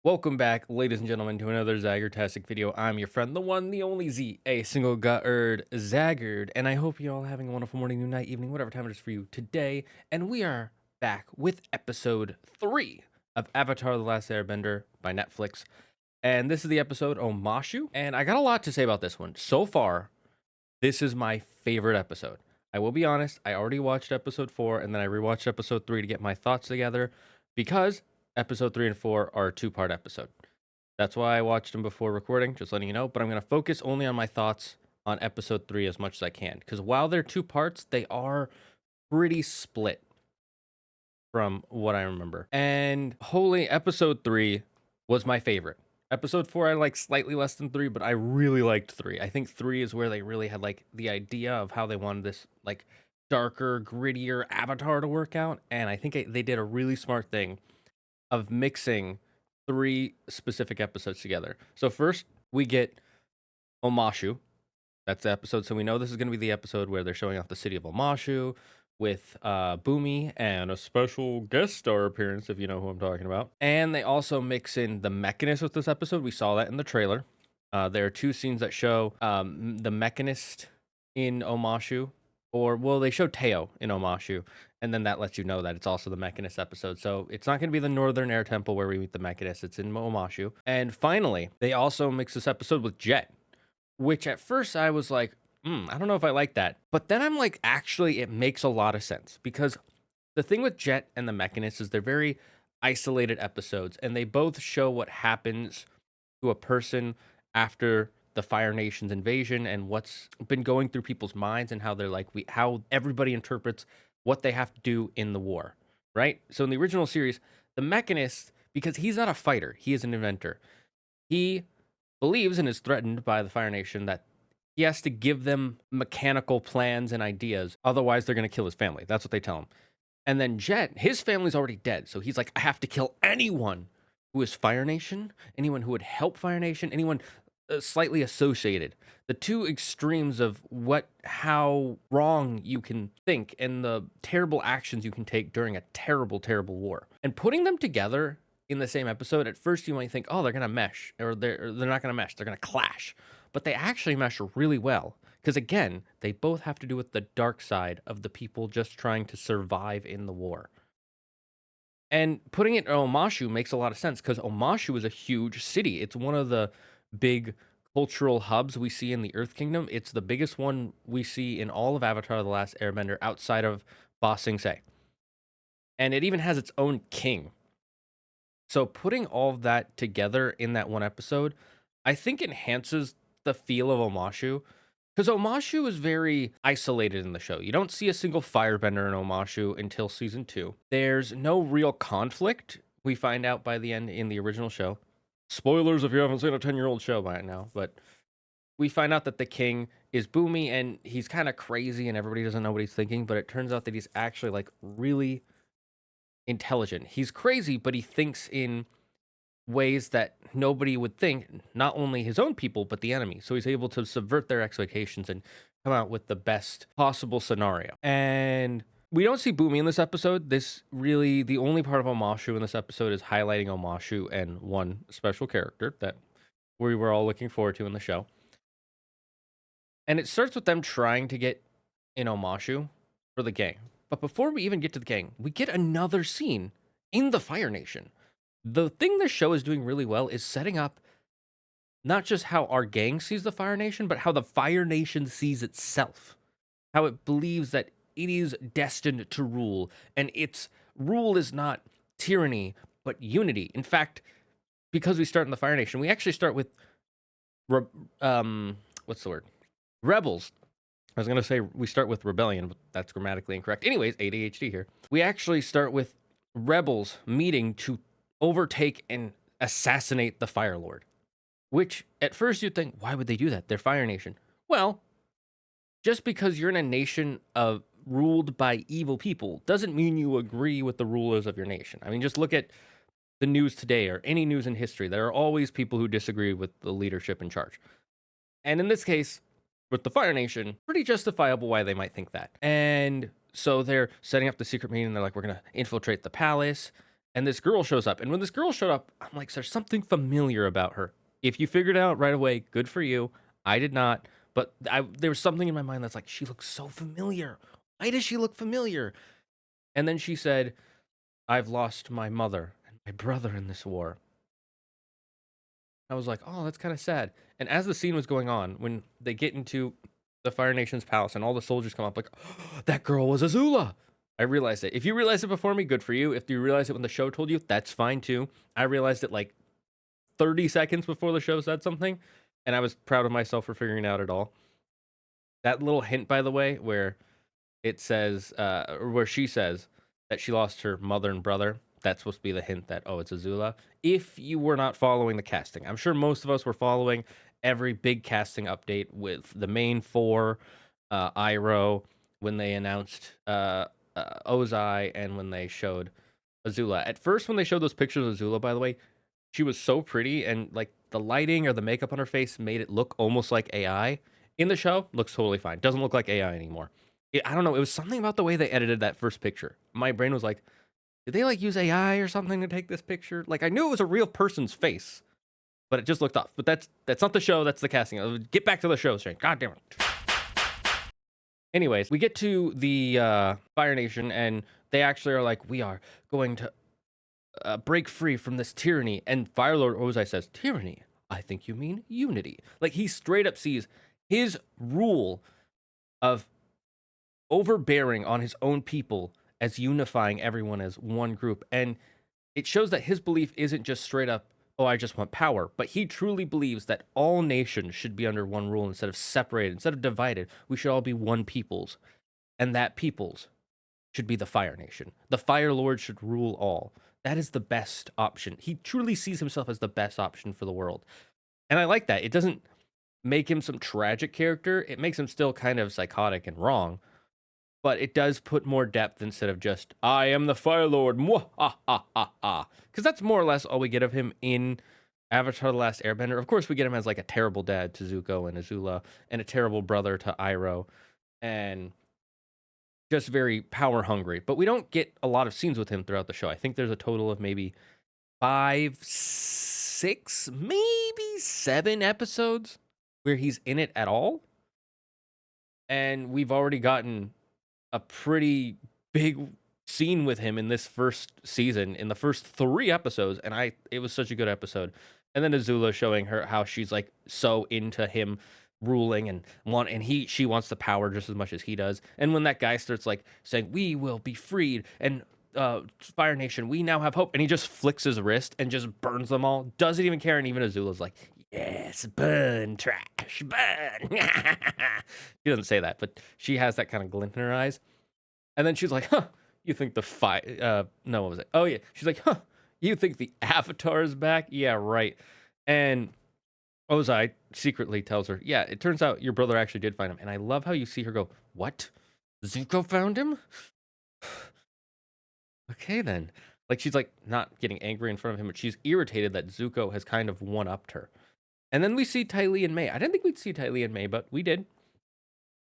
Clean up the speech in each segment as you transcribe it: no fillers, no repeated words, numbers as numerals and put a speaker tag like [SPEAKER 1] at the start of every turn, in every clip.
[SPEAKER 1] Welcome back, ladies and gentlemen, to another Zaggertastic video. I'm your friend, the one, the only Z, a single gut-erd Zaggard, and I hope you're all having a wonderful morning, noon, night, evening, whatever time it is for you today. And we are back with episode 3 of Avatar: The Last Airbender by Netflix. And this is the episode Omashu, and I got a lot to say about this one. So far, this is my favorite episode. I will be honest, I already watched episode 4, and then I rewatched episode 3 to get my thoughts together, because episode 3 and 4 are a two-part episode. That's why I watched them before recording, just letting you know. But I'm going to focus only on my thoughts on episode 3 as much as I can. Because while they're two parts, they are pretty split from what I remember. And holy, episode 3 was my favorite. Episode 4 I like slightly less than 3, but I really liked 3. I think 3 is where they really had like the idea of how they wanted this like darker, grittier Avatar to work out. And I think they did a really smart thing of mixing 3 specific episodes together. So first we get Omashu. That's the episode. So we know this is going to be the episode where they're showing off the city of Omashu with Boomy and a special guest star appearance, if you know who I'm talking about. And they also mix in the Mechanist with this episode. We saw that in the trailer. There are 2 scenes that show the Mechanist in Omashu, or well, they show Teo in Omashu, and then that lets you know that it's also the Mechanist episode. So it's not going to be the Northern Air Temple where we meet the Mechanist. It's in Omashu. And finally, they also mix this episode with Jet, which at first I was like, I don't know if I like that. But then I'm like, actually, it makes a lot of sense, because the thing with Jet and the Mechanist is they're very isolated episodes, and they both show what happens to a person after the Fire Nation's invasion and what's been going through people's minds and how they're like how everybody interprets what they have to do in the war, right? So in the original series, the Mechanist, because he's not a fighter, he is an inventor. He believes and is threatened by the Fire Nation that he has to give them mechanical plans and ideas, otherwise they're going to kill his family. That's what they tell him. And then Jet, his family's already dead, so he's like, I have to kill anyone who is Fire Nation, anyone who would help Fire Nation, anyone slightly associated. The two extremes of how wrong you can think and the terrible actions you can take during a terrible, terrible war. And putting them together in the same episode, at first you might think, oh, they're gonna mesh, or they're not gonna mesh, they're gonna clash. But they actually mesh really well. Because again, they both have to do with the dark side of the people just trying to survive in the war. And putting it in Omashu makes a lot of sense, because Omashu is a huge city. It's one of the big cultural hubs we see in the Earth Kingdom. It's the biggest one we see in all of Avatar: The Last Airbender outside of Ba Sing Se. And it even has its own king. So putting all of that together in that one episode, I think enhances the feel of Omashu, because Omashu is very isolated in the show. You don't see a single firebender in Omashu until season 2. There's no real conflict, we find out by the end in the original show. Spoilers if you haven't seen a 10-year-old show by now, but we find out that the king is Boomy, and he's kind of crazy and everybody doesn't know what he's thinking, but it turns out that he's actually like really intelligent. He's crazy, but he thinks in ways that nobody would think, not only his own people, but the enemy. So he's able to subvert their expectations and come out with the best possible scenario. And we don't see Boomy in this episode. This really, the only part of Omashu in this episode is highlighting Omashu and one special character that we were all looking forward to in the show. And it starts with them trying to get in Omashu for the gang. But before we even get to the gang, we get another scene in the Fire Nation. The thing this show is doing really well is setting up not just how our gang sees the Fire Nation, but how the Fire Nation sees itself. How it believes that it is destined to rule, and its rule is not tyranny, but unity. In fact, because we start in the Fire Nation, we actually start with, what's the word? Rebels. I was going to say we start with rebellion, but that's grammatically incorrect. Anyways, ADHD here. We actually start with rebels meeting to overtake and assassinate the Fire Lord. Which, at first you'd think, why would they do that? They're Fire Nation. Well, just because you're in a nation of ruled by evil people doesn't mean you agree with the rulers of your nation. I mean, just look at the news today or any news in history. There are always people who disagree with the leadership in charge. And in this case, with the Fire Nation, pretty justifiable why they might think that. And so they're setting up the secret meeting. They're like, we're going to infiltrate the palace. and this girl shows up. And when this girl showed up, I'm like, there's something familiar about her. If you figured it out right away, good for you. I did not, but there was something in my mind that's like, she looks so familiar. Why does she look familiar? And then she said, I've lost my mother and my brother in this war. I was like, oh, that's kind of sad. And as the scene was going on, when they get into the Fire Nation's palace and all the soldiers come up, like, oh, that girl was Azula. I realized it. If you realized it before me, good for you. If you realized it when the show told you, that's fine too. I realized it like 30 seconds before the show said something, and I was proud of myself for figuring it out at all. That little hint, by the way, where it says, or where she says that she lost her mother and brother, that's supposed to be the hint that, oh, it's Azula. If you were not following the casting, I'm sure most of us were following every big casting update with the main four, Iroh, when they announced Ozai, and when they showed Azula. At first, when they showed those pictures of Azula, by the way, she was so pretty, and like the lighting or the makeup on her face made it look almost like AI. In the show, looks totally fine. Doesn't look like AI anymore. I don't know. It was something about the way they edited that first picture. My brain was like, did they like use AI or something to take this picture? Like I knew it was a real person's face, but it just looked off. But that's not the show. That's the casting. Get back to the show, Shane. God damn it. Anyways, we get to the Fire Nation, and they actually are like, we are going to break free from this tyranny. And Firelord Ozai says, tyranny? I think you mean unity. Like he straight up sees his rule of overbearing on his own people as unifying everyone as one group. And it shows that his belief isn't just straight up, oh, I just want power, but he truly believes that all nations should be under one rule instead of separated, instead of divided. We should all be one peoples, and that peoples should be the Fire Nation. The Fire Lord should rule all. That is the best option. He truly sees himself as the best option for the world. And I like that. It doesn't make him some tragic character. It makes him still kind of psychotic and wrong, but it does put more depth instead of just, I am the Fire Lord, mwah, ah, ah, ah, ah. Because that's more or less all we get of him in Avatar: The Last Airbender. Of course, we get him as like a terrible dad to Zuko and Azula, and a terrible brother to Iroh, and just very power hungry. But we don't get a lot of scenes with him throughout the show. I think there's a total of maybe 5, 6, maybe 7 episodes where he's in it at all. And we've already gotten a pretty big scene with him in this first season, in the first 3 episodes, and it was such a good episode. And then Azula showing her how she's like so into him ruling and she wants the power just as much as he does. And when that guy starts like saying, we will be freed, and Fire Nation, we now have hope, and he just flicks his wrist and just burns them all, doesn't even care. And even Azula's like, yes, burn, trash, burn. She doesn't say that, but she has that kind of glint in her eyes. And then she's like, huh, you think the no, what was it? Oh, yeah. She's like, huh, you think the Avatar is back? Yeah, right. And Ozai secretly tells her, yeah, it turns out your brother actually did find him. And I love how you see her go, what? Zuko found him? Okay, then. Like, she's like not getting angry in front of him, but she's irritated that Zuko has kind of one-upped her. And then we see Ty Lee and May. I didn't think we'd see Ty Lee and May, but we did.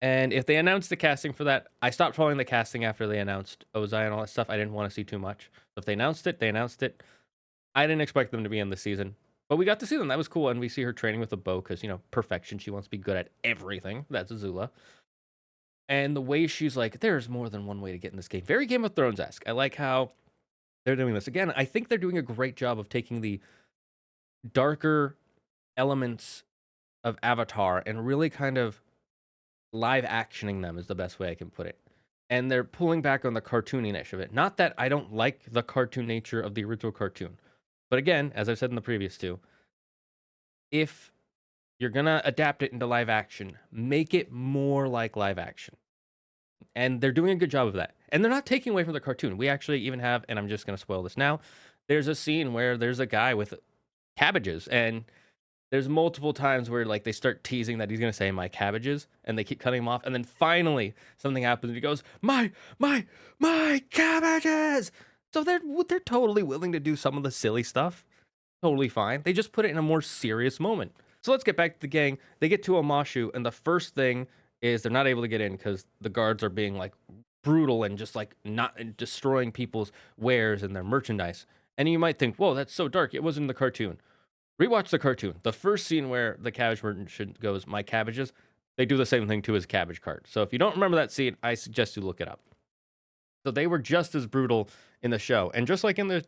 [SPEAKER 1] And if they announced the casting for that, I stopped following the casting after they announced Ozai and all that stuff. I didn't want to see too much. So if they announced it, they announced it. I didn't expect them to be in the season, but we got to see them. That was cool. And we see her training with a bow because, you know, perfection. She wants to be good at everything. That's Azula. And the way she's like, there's more than one way to get in this game. Very Game of Thrones-esque. I like how they're doing this. Again, I think they're doing a great job of taking the darker elements of Avatar and really kind of live actioning them is the best way I can put it. And they're pulling back on the cartooniness of it. Not that I don't like the cartoon nature of the original cartoon. But again, as I've said in the previous two, if you're going to adapt it into live action, make it more like live action. And they're doing a good job of that. And they're not taking away from the cartoon. We actually even have, and I'm just going to spoil this now, there's a scene where there's a guy with cabbages, and there's multiple times where like they start teasing that he's gonna say my cabbages, and they keep cutting him off, and then finally something happens and he goes, my cabbages. So they're totally willing to do some of the silly stuff. Totally fine. They just put it in a more serious moment. So let's get back to the gang. They get to Omashu, and the first thing is they're not able to get in because the guards are being like brutal and just like not destroying people's wares and their merchandise. And you might think, whoa, that's so dark. It wasn't in the cartoon. Rewatch the cartoon. The first scene where the cabbage merchant goes, my cabbages, they do the same thing to his cabbage cart. So if you don't remember that scene, I suggest you look it up. So they were just as brutal in the show. And just like in the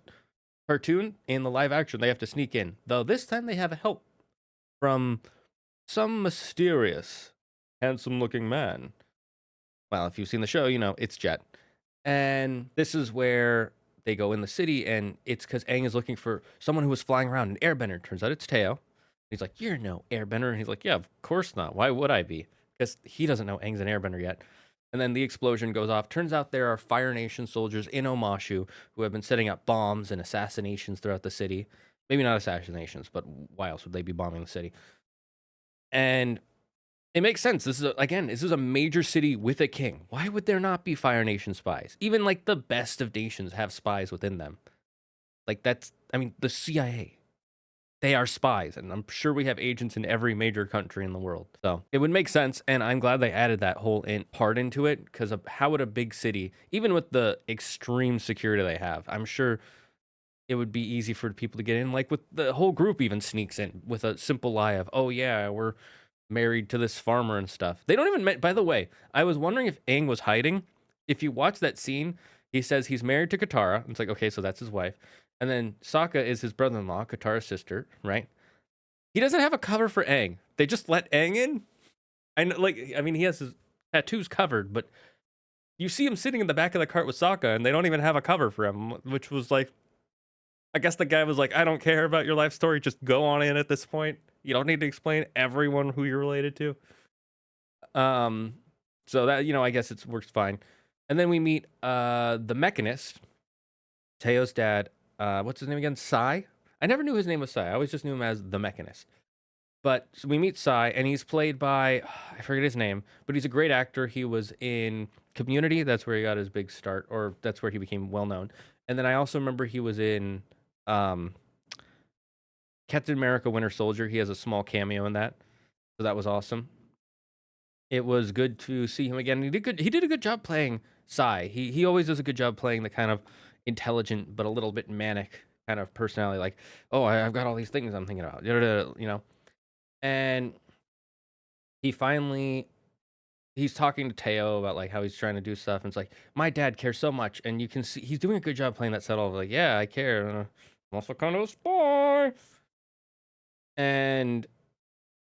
[SPEAKER 1] cartoon, in the live action, they have to sneak in. Though this time they have help from some mysterious, handsome looking man. Well, if you've seen the show, you know it's Jet. And this is where they go in the city, and it's because Aang is looking for someone who was flying around, an airbender. Turns out it's Teo. He's like, "You're no airbender." And he's like, "Yeah, of course not. Why would I be?" Because he doesn't know Aang's an airbender yet. And then the explosion goes off. Turns out there are Fire Nation soldiers in Omashu who have been setting up bombs and assassinations throughout the city. Maybe not assassinations, but why else would they be bombing the city? And it makes sense. This is a major city with a king. Why would there not be Fire Nation spies? Even like the best of nations have spies within them. Like the CIA. They are spies, and I'm sure we have agents in every major country in the world. So it would make sense, and I'm glad they added that whole part into it, because how would a big city, even with the extreme security they have, I'm sure it would be easy for people to get in. Like with the whole group even sneaks in with a simple lie of, oh yeah, we're married to this farmer and stuff. They don't even, by the way, I was wondering if Aang was hiding. If you watch that scene, he says he's married to Katara. It's like, okay, so that's his wife. And then Sokka is his brother-in-law, Katara's sister, right? He doesn't have a cover for Aang. They just let Aang in. He has his tattoos covered, but you see him sitting in the back of the cart with Sokka, and they don't even have a cover for him, which was like, I guess the guy was like, I don't care about your life story. Just go on in at this point. You don't need to explain everyone who you're related to. So that, I guess it works fine. And then we meet the Mechanist, Teo's dad. What's his name again? Sai? I never knew his name was Sai. I always just knew him as the Mechanist. But so we meet Sai, and he's played by, I forget his name, but he's a great actor. He was in Community. That's where he got his big start, or that's where he became well known. And then I also remember he was in Captain America Winter Soldier. He has a small cameo in that. So that was awesome. It was good to see him again. He did a good job playing Sai. He always does a good job playing the kind of intelligent but a little bit manic kind of personality. Like, oh, I've got all these things I'm thinking about, And he's talking to Teo about like how he's trying to do stuff, and it's like, my dad cares so much, and you can see he's doing a good job playing that subtle of like, yeah, I care. I'm also kind of a spy. And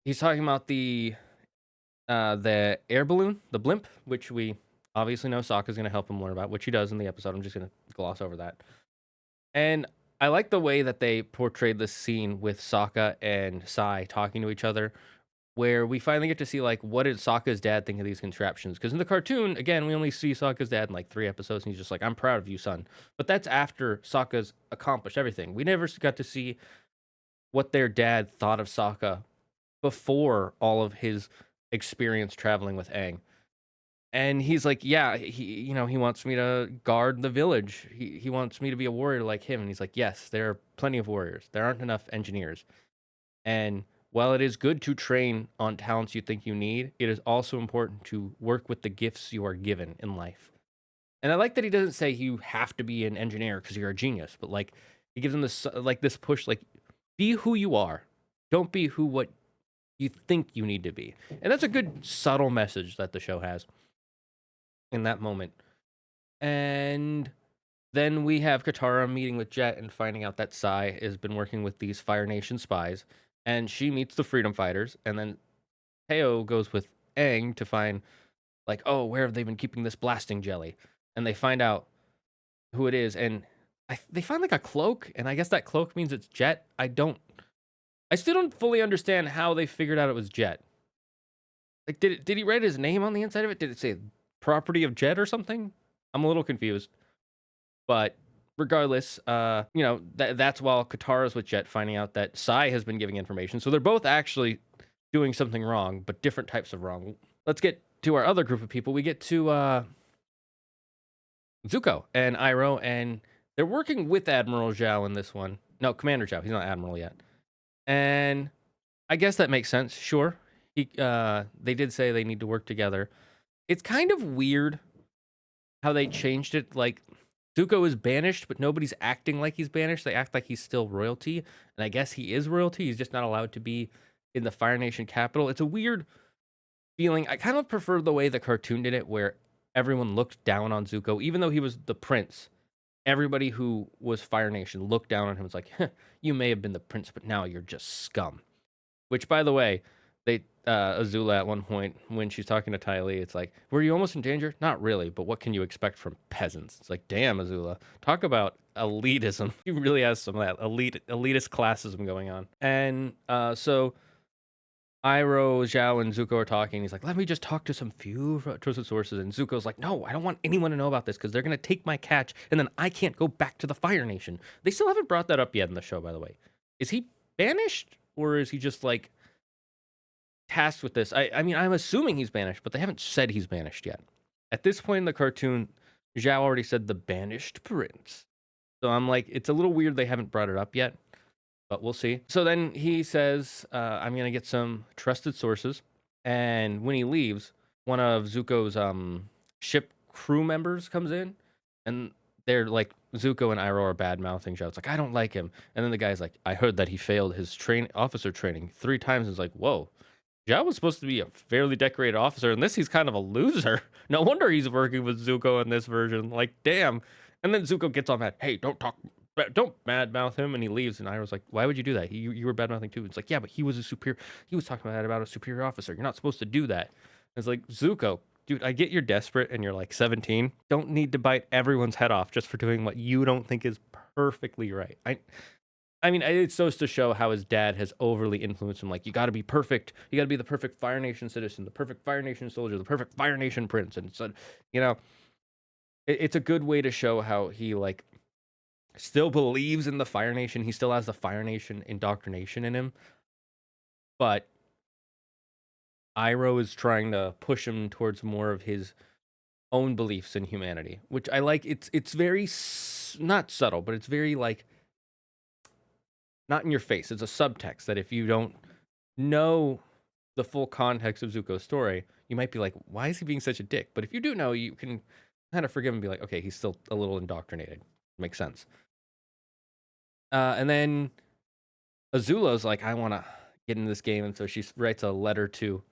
[SPEAKER 1] he's talking about the air balloon, the blimp, which we obviously know Sokka's going to help him learn about, which he does in the episode. I'm just going to gloss over that. And I like the way that they portrayed this scene with Sokka and Sai talking to each other, where we finally get to see, like, what did Sokka's dad think of these contraptions? Because in the cartoon, again, we only see Sokka's dad in, like, 3 episodes, and he's just like, I'm proud of you, son. But that's after Sokka's accomplished everything. We never got to see what their dad thought of Sokka before all of his experience traveling with Aang. And he's like, yeah, he wants me to guard the village. He wants me to be a warrior like him. And he's like, yes, there are plenty of warriors. There aren't enough engineers. And while it is good to train on talents you think you need, it is also important to work with the gifts you are given in life. And I like that he doesn't say you have to be an engineer because you're a genius, but like he gives him this push, like, be who you are. Don't be what you think you need to be. And that's a good subtle message that the show has in that moment. And then we have Katara meeting with Jet and finding out that Sai has been working with these Fire Nation spies, and she meets the freedom fighters. And then Teo goes with Aang to find, like, oh, where have they been keeping this blasting jelly? And they find out who it is, and they find like a cloak, and I guess that cloak means it's Jet. I still don't fully understand how they figured out it was Jet. Like, did he write his name on the inside of it? Did it say property of Jet or something? I'm a little confused. But regardless, that's while Katara's with Jet, finding out that Sai has been giving information. So they're both actually doing something wrong, but different types of wrong. Let's get to our other group of people. We get to Zuko and Iroh, and they're working with Admiral Zhao in this one. No, Commander Zhao. He's not Admiral yet. And I guess that makes sense. Sure. They did say they need to work together. It's kind of weird how they changed it. Like, Zuko is banished, but nobody's acting like he's banished. They act like he's still royalty, and I guess he is royalty. He's just not allowed to be in the Fire Nation capital. It's a weird feeling. I kind of prefer the way the cartoon did it, where everyone looked down on Zuko, even though he was the prince. Everybody who was Fire Nation looked down on him. Was like, "You may have been the prince, but now you're just scum." Which, by the way, they Azula at one point when she's talking to Ty Lee, it's like, "Were you almost in danger?" Not really, but what can you expect from peasants? It's like, damn, Azula, talk about elitism. He really has some of that elitist classism going on. And so Iroh, Zhao, and Zuko are talking. He's like, "Let me just talk to some few trusted sources." And Zuko's like, "No, I don't want anyone to know about this because they're gonna take my catch, and then I can't go back to the Fire Nation." They still haven't brought that up yet in the show, by the way. Is he banished, or is he just like tasked with this? I mean, I'm assuming he's banished, but they haven't said he's banished yet. At this point in the cartoon, Zhao already said the banished prince. So I'm like, it's a little weird they haven't brought it up yet, but we'll see. So then he says, I'm going to get some trusted sources. And when he leaves, one of Zuko's ship crew members comes in, and they're like, Zuko and Iroh are bad mouthing Zhao. It's like, I don't like him. And then the guy's like, I heard that he failed his officer training 3 times. It's like, whoa. Zhao was supposed to be a fairly decorated officer, and this he's kind of a loser. No wonder he's working with Zuko in this version. Like, damn. And then Zuko gets all mad. Hey, don't badmouth him, and he leaves. And I was like, why would you do that? You were badmouthing too. It's like, yeah, but he was a superior. He was talking about a superior officer. You're not supposed to do that. It's like, Zuko, dude, I get you're desperate and you're like 17. Don't need to bite everyone's head off just for doing what you don't think is perfectly right. I mean, it's supposed to show how his dad has overly influenced him. Like, you got to be perfect. You got to be the perfect Fire Nation citizen, the perfect Fire Nation soldier, the perfect Fire Nation prince. And so, you know, it's a good way to show how he, like, still believes in the Fire Nation. He still has the Fire Nation indoctrination in him. But Iroh is trying to push him towards more of his own beliefs in humanity, which I like. It's very, not subtle, but it's very, like, not in your face. It's a subtext that if you don't know the full context of Zuko's story, you might be like, why is he being such a dick? But if you do know, you can kind of forgive him and be like, okay, he's still a little indoctrinated. Makes sense. And then Azula's like, I want to get in this game. And so she writes a letter to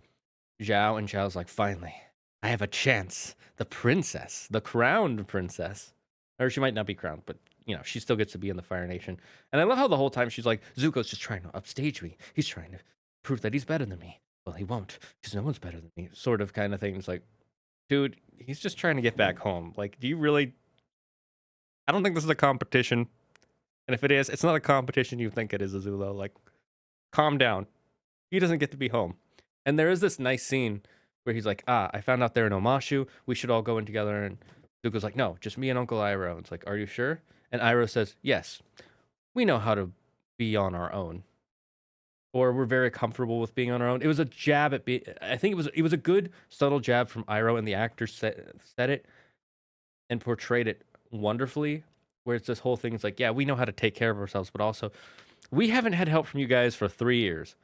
[SPEAKER 1] Zhao, and Zhao's like, finally, I have a chance. The princess, the crowned princess. Or she might not be crowned, but you know, she still gets to be in the Fire Nation. And I love how the whole time she's like, Zuko's just trying to upstage me. He's trying to prove that he's better than me. Well, he won't, because no one's better than me. Sort of kind of thing. It's like, dude, he's just trying to get back home. Like, do you really? I don't think this is a competition. And if it is, it's not a competition you think it is, Azula. Like, calm down. He doesn't get to be home. And there is this nice scene where he's like, I found out they're in Omashu. We should all go in together. And Zuko's like, no, just me and Uncle Iroh. It's like, are you sure? And Iroh says, yes, we know how to be on our own. Or we're very comfortable with being on our own. It was a jab at I think it was a good subtle jab from Iroh, and the actor said it and portrayed it wonderfully. Where it's this whole thing, it's like, yeah, we know how to take care of ourselves, but also we haven't had help from you guys for 3 years.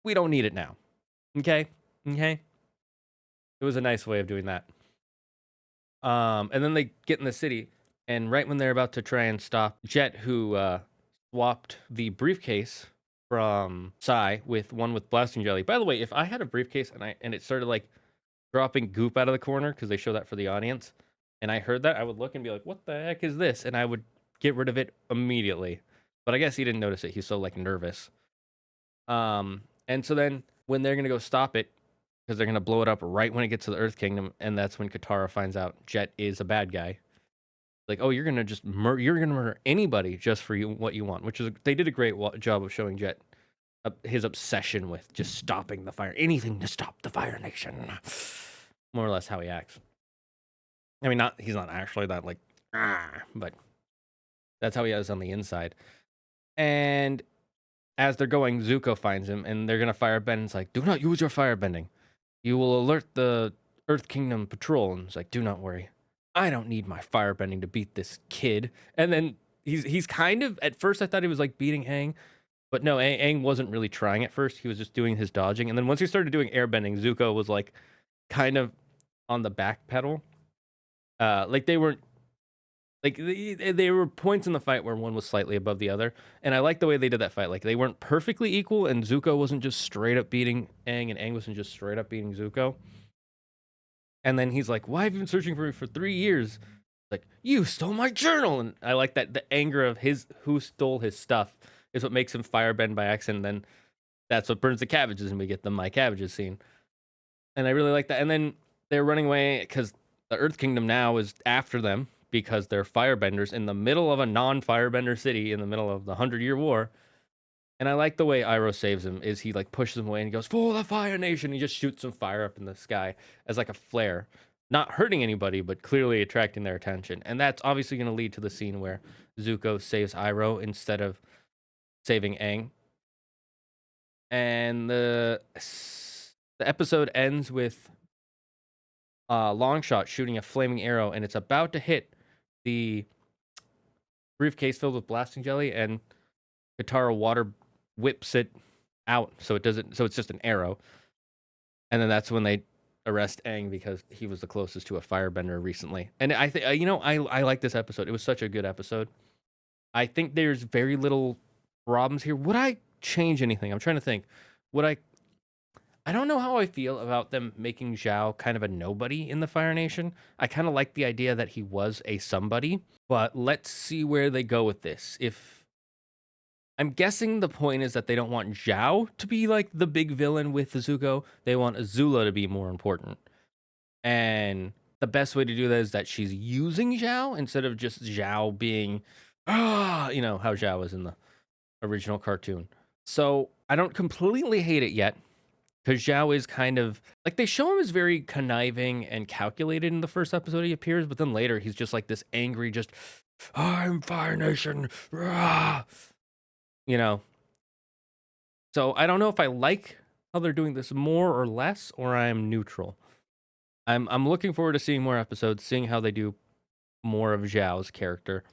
[SPEAKER 1] We don't need it now. Okay? Okay? It was a nice way of doing that. And then they get in the city, and right when they're about to try and stop Jet, who swapped the briefcase from Psy with one with blasting jelly. By the way, if I had a briefcase and it started like dropping goop out of the corner, because they show that for the audience, and I heard that, I would look and be like, what the heck is this? And I would get rid of it immediately. But I guess he didn't notice it. He's so like nervous. And so then when they're gonna go stop it, because they're gonna blow it up right when it gets to the Earth Kingdom, and that's when Katara finds out Jet is a bad guy. Like, oh, you're gonna just you're gonna murder anybody just for what you want, which is they did a great job of showing Jet his obsession with just stopping the fire, anything to stop the Fire Nation. More or less how he acts. I mean, he's not actually that like, but that's how he is on the inside. And as they're going, Zuko finds him, and they're gonna firebend. And it's like, do not use your firebending. You will alert the Earth Kingdom patrol. And it's like, do not worry. I don't need my firebending to beat this kid. And then he's kind of, at first I thought he was like beating Aang, but no, Aang wasn't really trying at first. He was just doing his dodging. And then once he started doing airbending, Zuko was like kind of on the back pedal. Like they weren't Like, there were points in the fight where one was slightly above the other, and I like the way they did that fight. Like, they weren't perfectly equal, and Zuko wasn't just straight up beating Aang, and Aang wasn't just straight up beating Zuko. And then he's like, "Why have you been searching for me for 3 years?" Like, "You stole my journal!" And I like that the anger of his who stole his stuff is what makes him firebend by accident. And then that's what burns the cabbages, and we get the my cabbages scene. And I really like that. And then they're running away because the Earth Kingdom now is after them because they're firebenders in the middle of a non-firebender city in the middle of the 100-Year War. And I like the way Iroh saves him. Is he like pushes him away and he goes, "For the Fire Nation!" He just shoots some fire up in the sky as like a flare, not hurting anybody, but clearly attracting their attention. And that's obviously going to lead to the scene where Zuko saves Iroh instead of saving Aang. And the episode ends with Longshot shooting a flaming arrow, and it's about to hit the briefcase filled with blasting jelly, and Katara water whips it out, so it doesn't. So it's just an arrow, and then that's when they arrest Aang because he was the closest to a firebender recently. And I think I like this episode. It was such a good episode. I think there's very little problems here. Would I change anything? I'm trying to think. Would I don't know how I feel about them making Zhao kind of a nobody in the Fire Nation. I kind of like the idea that he was a somebody, but let's see where they go with this. If I'm guessing the point is that they don't want Zhao to be like the big villain with Zuko. They want Azula to be more important. And the best way to do that is that she's using Zhao instead of just Zhao being, how Zhao was in the original cartoon. So I don't completely hate it yet. Because Zhao is kind of like they show him as very conniving and calculated in the first episode he appears, but then later he's just like this angry, just I'm Fire Nation, rah! you know. So I don't know if I like how they're doing this more or less, or I'm neutral. I'm looking forward to seeing more episodes, seeing how they do more of Zhao's character.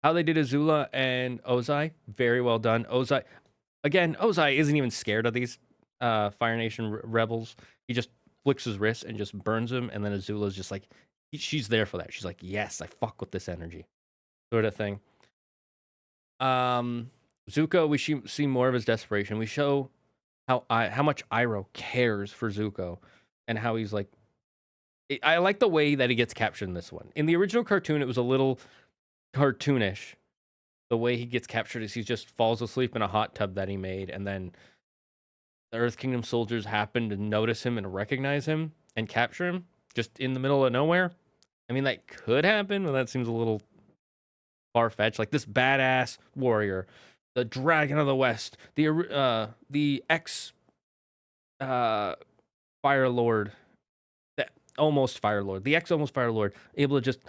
[SPEAKER 1] How they did Azula and Ozai, very well done. Ozai isn't even scared of these Fire Nation rebels. He just flicks his wrist and just burns him, and then Azula's just like, she's there for that. She's like, yes, I fuck with this energy, sort of thing. Zuko, we see more of his desperation. We show how much Iroh cares for Zuko, and how he's like, I like the way that he gets captured in this one. In the original cartoon, it was a little cartoonish. The way he gets captured is he just falls asleep in a hot tub that he made, and then the Earth Kingdom soldiers happen to notice him and recognize him and capture him just in the middle of nowhere. I mean, that could happen, but that seems a little far-fetched. Like this badass warrior, the Dragon of the West, the ex Fire Lord, the almost Fire Lord, the ex almost Fire Lord, able to just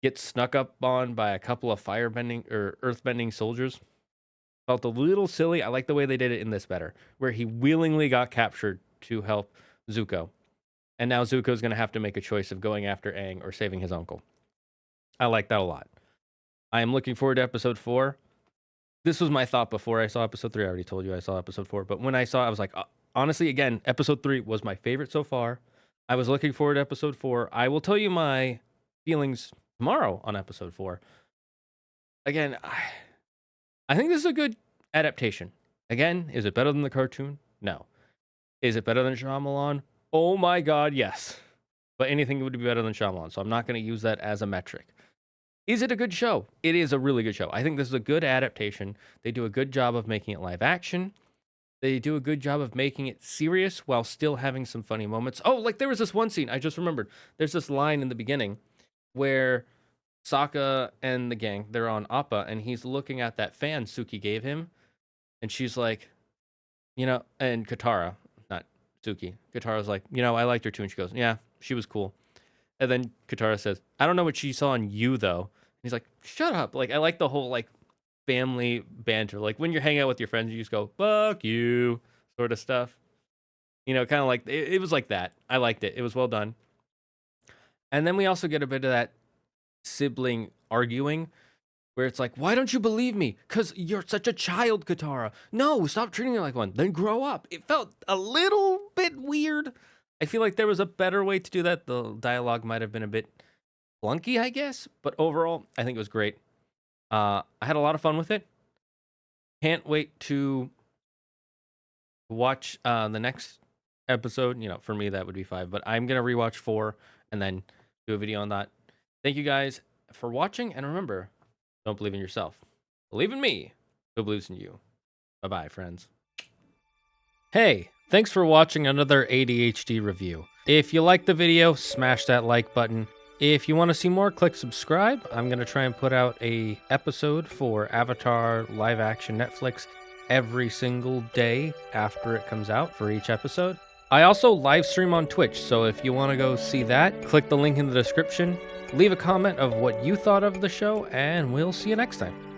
[SPEAKER 1] get snuck up on by a couple of firebending or earthbending soldiers. Felt a little silly. I like the way they did it in this better, where he willingly got captured to help Zuko. And now Zuko's going to have to make a choice of going after Aang or saving his uncle. I like that a lot. I am looking forward to episode 4. This was my thought before I saw episode 3. I already told you I saw episode 4. But when I saw it, I was like, honestly, again, episode 3 was my favorite so far. I was looking forward to episode 4. I will tell you my feelings tomorrow on episode 4. Again, I think this is a good adaptation. Again, is it better than the cartoon? No. Is it better than Shyamalan? Oh my God, yes. But anything would be better than Shyamalan, so I'm not going to use that as a metric. Is it a good show? It is a really good show. I think this is a good adaptation. They do a good job of making it live action. They do a good job of making it serious while still having some funny moments. Oh, like there was this one scene, I just remembered. There's this line in the beginning where Sokka and the gang, they're on Appa, and he's looking at that fan Suki gave him, and she's like, and Katara, not Suki, Katara's like, I liked her too, and she goes, yeah, she was cool. And then Katara says, I don't know what she saw in you, though. And he's like, shut up. Like, I like the whole, like, family banter. Like, when you're hanging out with your friends, you just go, fuck you, sort of stuff. Kind of like, it was like that. I liked it. It was well done. And then we also get a bit of that sibling arguing where it's like, why don't you believe me? Because you're such a child, Katara. No, stop treating her like one. Then grow up. It felt a little bit weird. I feel like there was a better way to do that. The dialogue might have been a bit clunky, I guess. But overall, I think it was great. I had a lot of fun with it. Can't wait to watch the next episode. For me, that would be 5. But I'm going to rewatch 4 and then do a video on that. Thank you guys for watching. And remember, don't believe in yourself. Believe in me, who believes in you. Bye-bye, friends. Hey, thanks for watching another ADHD review. If you liked the video, smash that like button. If you want to see more, click subscribe. I'm going to try and put out a episode for Avatar live action Netflix every single day after it comes out for each episode. I also live stream on Twitch, so if you want to go see that, click the link in the description. Leave a comment of what you thought of the show, and we'll see you next time.